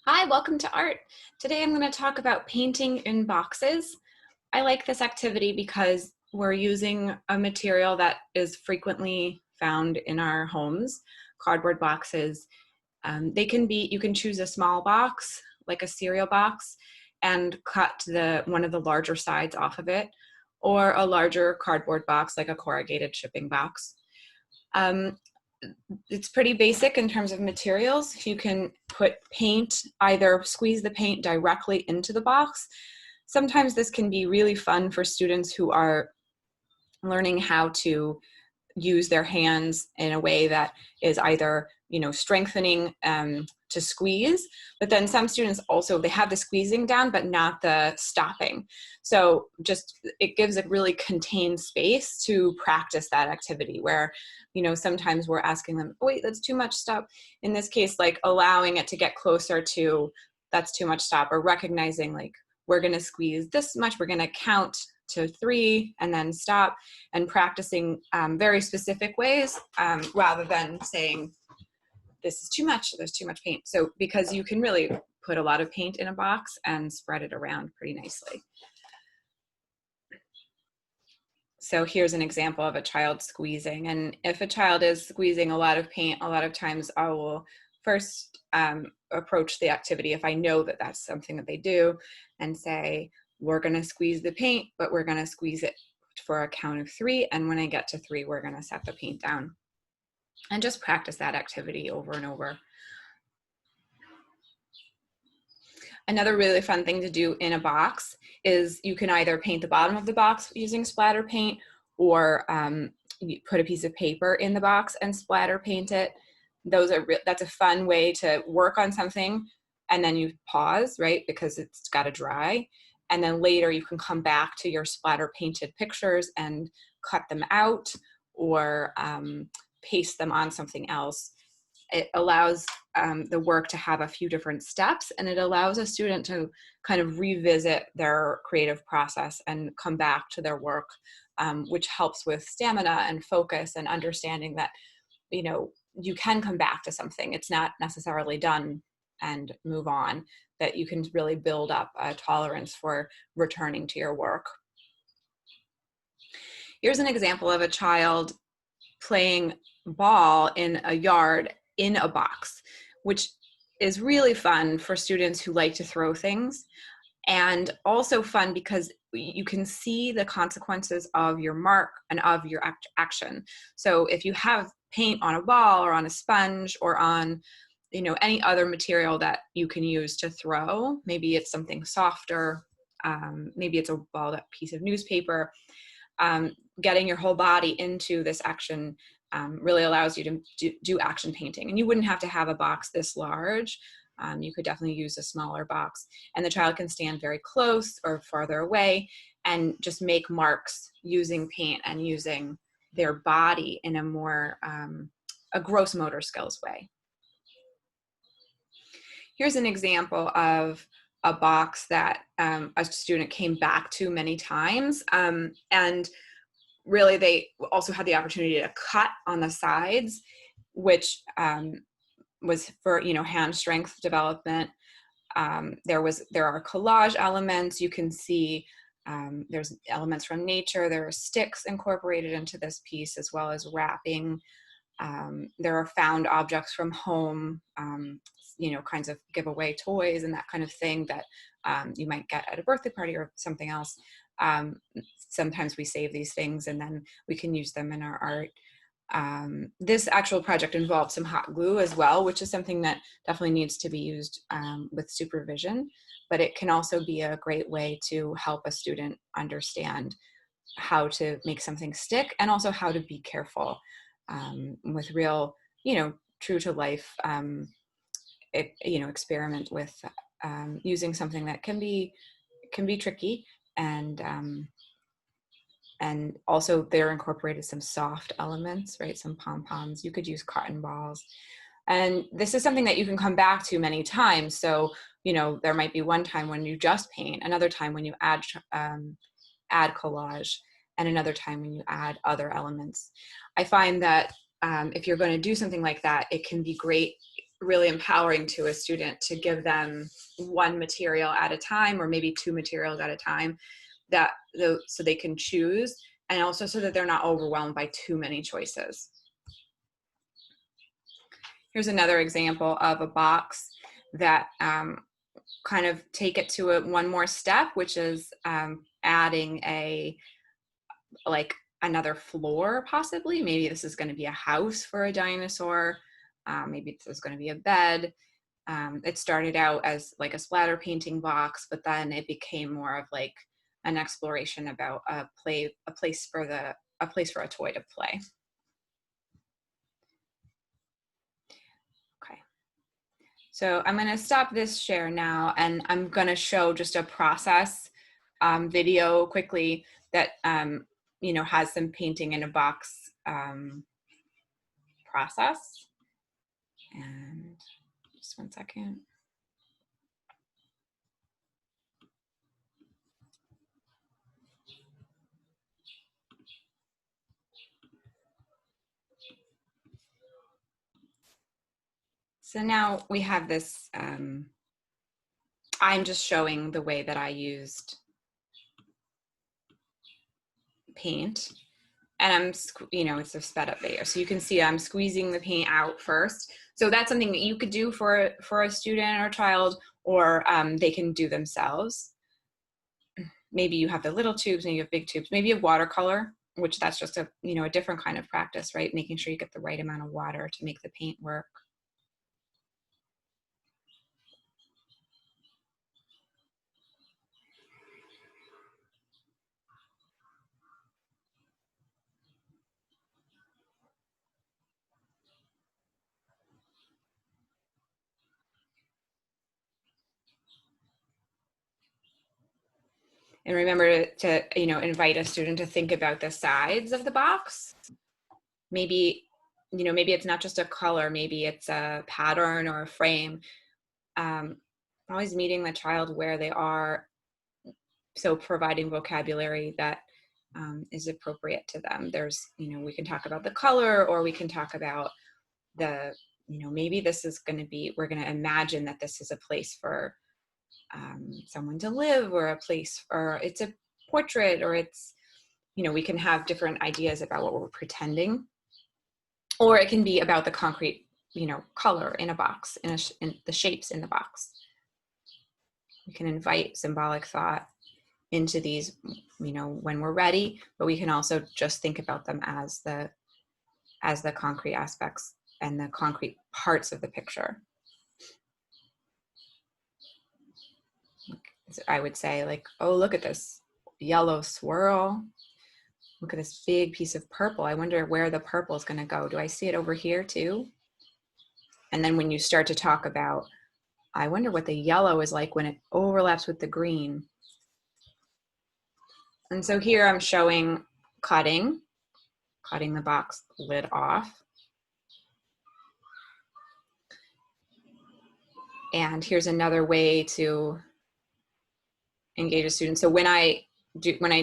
Hi, welcome to art. Today I'm going to talk about painting in boxes. I like this activity because we're using a material that is frequently found in our homes, cardboard boxes. You can choose a small box, like a cereal box, and cut one of the larger sides off of it, or a larger cardboard box, like a corrugated shipping box. Um, it's pretty basic in terms of materials. You can put paint, either squeeze the paint directly into the box. Sometimes this can be really fun for students who are learning how to use their hands in a way that is either strengthening to squeeze, but then some students also, they have the squeezing down but not the stopping, so just it gives a really contained space to practice that activity where sometimes we're asking them, oh, wait, that's too much, stop. In this case, like allowing it to get closer to that's too much, stop, or recognizing like we're going to squeeze this much, we're going to count to 3 and then stop, and practicing very specific ways rather than saying this is too much, there's too much paint. So because you can really put a lot of paint in a box and spread it around pretty nicely. So here's an example of a child squeezing, and if a child is squeezing a lot of paint, a lot of times I will first approach the activity, if I know that that's something that they do, and say, we're going to squeeze the paint, but we're going to squeeze it for a count of 3, and when I get to 3, we're going to set the paint down, and just practice that activity over and over. Another really fun thing to do in a box is you can either paint the bottom of the box using splatter paint, or you put a piece of paper in the box and splatter paint it. That's a fun way to work on something, and then you pause, right, because it's got to dry, and then later you can come back to your splatter painted pictures and cut them out, or paste them on something else. It allows the work to have a few different steps, and it allows a student to kind of revisit their creative process and come back to their work, which helps with stamina and focus and understanding that you can come back to something. It's not necessarily done and move on, that you can really build up a tolerance for returning to your work. Here's an example of a child playing ball in a yard in a box, which is really fun for students who like to throw things, and also fun because you can see the consequences of your mark and of your action. So if you have paint on a ball or on a sponge or on any other material that you can use to throw, maybe it's something softer, maybe it's a balled up piece of newspaper, getting your whole body into this action really allows you to do action painting. And you wouldn't have to have a box this large. You could definitely use a smaller box, and the child can stand very close or farther away and just make marks using paint and using their body in a more a gross motor skills way. Here's an example of a box that a student came back to many times, and really they also had the opportunity to cut on the sides, which was for hand strength development. There are collage elements. You can see there's elements from nature. There are sticks incorporated into this piece, as well as wrapping. There are found objects from home, kinds of giveaway toys and that kind of thing that you might get at a birthday party or something else. Sometimes we save these things and then we can use them in our art. This actual project involved some hot glue as well, which is something that definitely needs to be used with supervision, but it can also be a great way to help a student understand how to make something stick, and also how to be careful with real, true to life, experiment with using something that can be tricky, and also there incorporated some soft elements, right? Some pom-poms. You could use cotton balls. And this is something that you can come back to many times. So, there might be one time when you just paint, another time when you add collage, and another time when you add other elements. I find that if you're going to do something like that, it can be great really empowering to a student to give them one material at a time, or maybe two materials at a time, so they can choose, and also so that they're not overwhelmed by too many choices. Here's another example of a box that kind of take it to one more step, which is adding another floor, possibly. Maybe this is going to be a house for a dinosaur. Maybe this is going to be a bed. It started out as like a splatter painting box, but then it became more of like an exploration about a place for a toy to play. Okay. So I'm going to stop this share now, and I'm going to show just a process video quickly that has some painting in a box process. And just one second. So now we have this, I'm just showing the way that I used paint, and I'm, it's a sped up video. So you can see I'm squeezing the paint out first. So that's something that you could do for a student or a child, or they can do themselves. Maybe you have the little tubes, maybe you have big tubes, maybe you have watercolor, which that's just a different kind of practice, right? Making sure you get the right amount of water to make the paint work. And remember to invite a student to think about the sides of the box. Maybe it's not just a color, maybe it's a pattern or a frame. Always meeting the child where they are, so providing vocabulary that is appropriate to them. There's, we can talk about the color, or we can talk about maybe this is going to be, we're going to imagine that this is a place for someone to live, or a place, or it's a portrait, or it's, we can have different ideas about what we're pretending. Or it can be about the concrete, color in a box, in the shapes in the box. We can invite symbolic thought into these, when we're ready, but we can also just think about them as the concrete aspects and the concrete parts of the picture. I would say, like, oh, look at this yellow swirl. Look at this big piece of purple. I wonder where the purple is going to go. Do I see it over here too? And then when you start to talk about, I wonder what the yellow is like when it overlaps with the green. And so here I'm showing cutting the box lid off. And here's another way to engage a student. So when I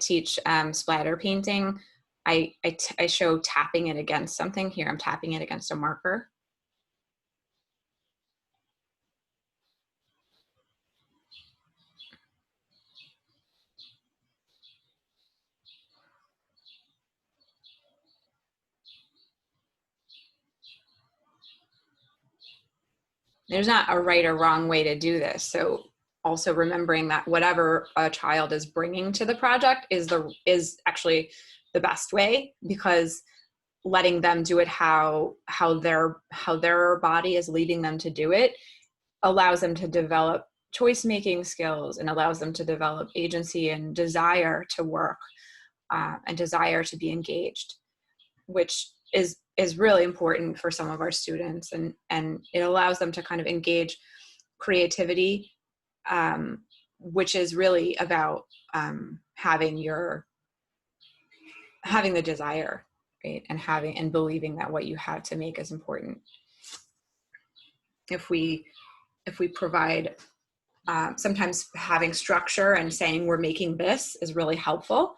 teach splatter painting, I show tapping it against something. Here I'm tapping it against a marker. There's not a right or wrong way to do this. So also remembering that whatever a child is bringing to the project is actually the best way, because letting them do it how their body is leading them to do it allows them to develop choice making skills, and allows them to develop agency and desire to work and desire to be engaged, which is really important for some of our students, and it allows them to kind of engage creativity, which is really about having the desire, right? And believing that what you have to make is important. If we provide, sometimes having structure and saying we're making this is really helpful,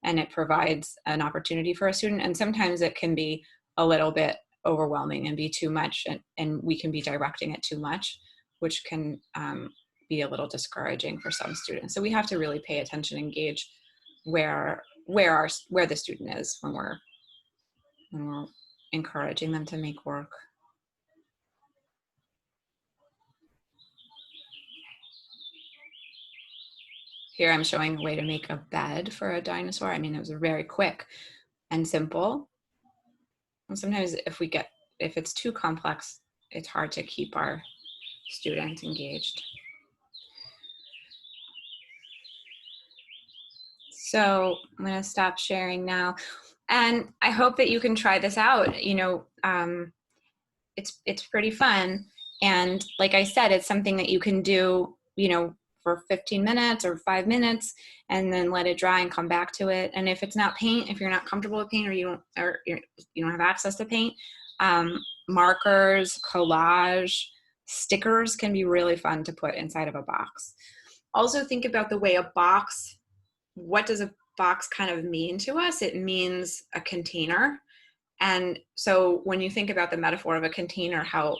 and it provides an opportunity for a student. And sometimes it can be a little bit overwhelming and be too much, and we can be directing it too much, which can be a little discouraging for some students. So we have to really pay attention and gauge where the student is when we're encouraging them to make work. Here I'm showing a way to make a bed for a dinosaur. I mean, it was very quick and simple. And sometimes if it's too complex, it's hard to keep our students engaged. So I'm going to stop sharing now. And I hope that you can try this out. You know, it's pretty fun. And like I said, it's something that you can do, you know, for 15 minutes or 5 minutes, and then let it dry and come back to it. And if it's not paint, if you're not comfortable with paint, or you don't have access to paint, markers, collage, stickers can be really fun to put inside of a box. Also think about the way a box, what does a box kind of mean to us? It means a container. And so when you think about the metaphor of a container, how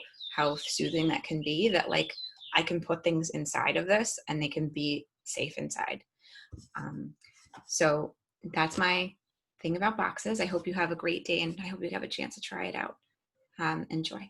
soothing that can be, that like I can put things inside of this and they can be safe inside. So that's my thing about boxes. I hope you have a great day, and I hope you have a chance to try it out. Enjoy.